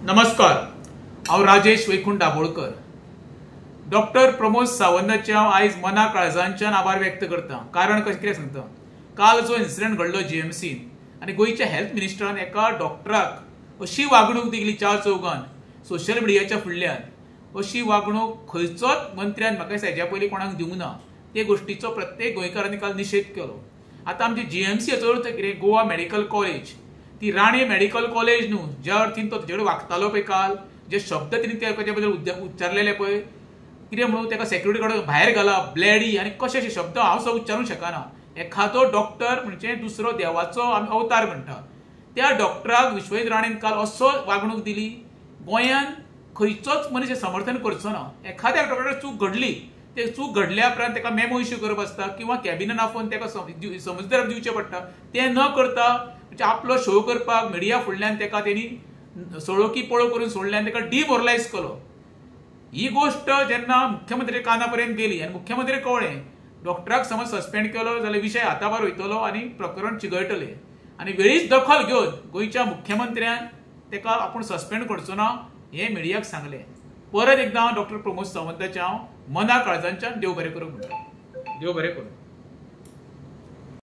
नमस्कार, हांव राजेश वैकुंठ दाबोळकर। डॉक्टर प्रमोद सावंताचे हांव आयज मना काळजांच्यान आभार व्यक्त करता। कारण कितें सांगता, काल जो इन्सिडंट घडलो जीएमसीन आनी गोयच्या हेल्थ मिनिस्टरान एका डॉक्टराक अशी वागणूक दिली चार चौगान सोशल मिडियाच्या फुडल्यान। अशी वागणूक खंयचोच मंत्र्यान म्हाका हेच्या पयलीं कोणाक दिवंक ना। ते गोष्टीचो प्रत्येक गोंयकारांनी काल निशेध केलो। आता आमची जीएमसी हाचो अर्थ कितें, गोवा मेडिकल कॉलेज, ती राणे मेडिकल कॉलेज न्हू, ज्या अर्थीन तो तेजे कडेन वागतालो पळय काल, जे शब्द तिने तेजे बद्दल उच्चारलेले पळय, कितें म्हणून तेका सेक्युरिटी कडेन भायर घालप, ब्लॅडी आनी कशे अशे शब्द हांव सुद्दां उच्चारूंक शकना। एखादो डॉक्टर म्हणजे दुसरो देवाचो आमी अवतार म्हणटा, त्या डॉक्टराक विश्वजीत राणेन काल असो वागणूक दिली। गोंयान खंयचोच मनीस हे समर्थन करचो ना। एखाद्या डॉक्टराक चूक घडली, ते चूक घडल्या उपरांत तेका मेमो इश्यू करप आसता किंवा कॅबिनेट आफोवन तेका समजदार दिवचें पडटा। ते न करता म्हणजे आपलो शो करपाक मिडिया फुडल्यान तेका तेणी सळोकी पळो करून सोडल्यान तेका डिमोरलायज केलो। ही गोष्ट जेन्ना मुख्यमंत्री काना पर्यंत गेली आनी मुख्यमंत्री कळ्ळें डॉक्टराक समज सस्पेंड केलो जाल्यार विशय हाताभार वयतलो आनी प्रकरण चिगळटलें। आनी वेळीच दखल घेवन गोंयच्या मुख्यमंत्र्यान तेका आपूण सस्पेंड करचो ना हें मिडियाक सांगलें। परत एकदां डॉक्टर प्रमोद सावंताचे हांव मना काळजांच्यान देव बरें करूं म्हणटा। देव बरें करूं।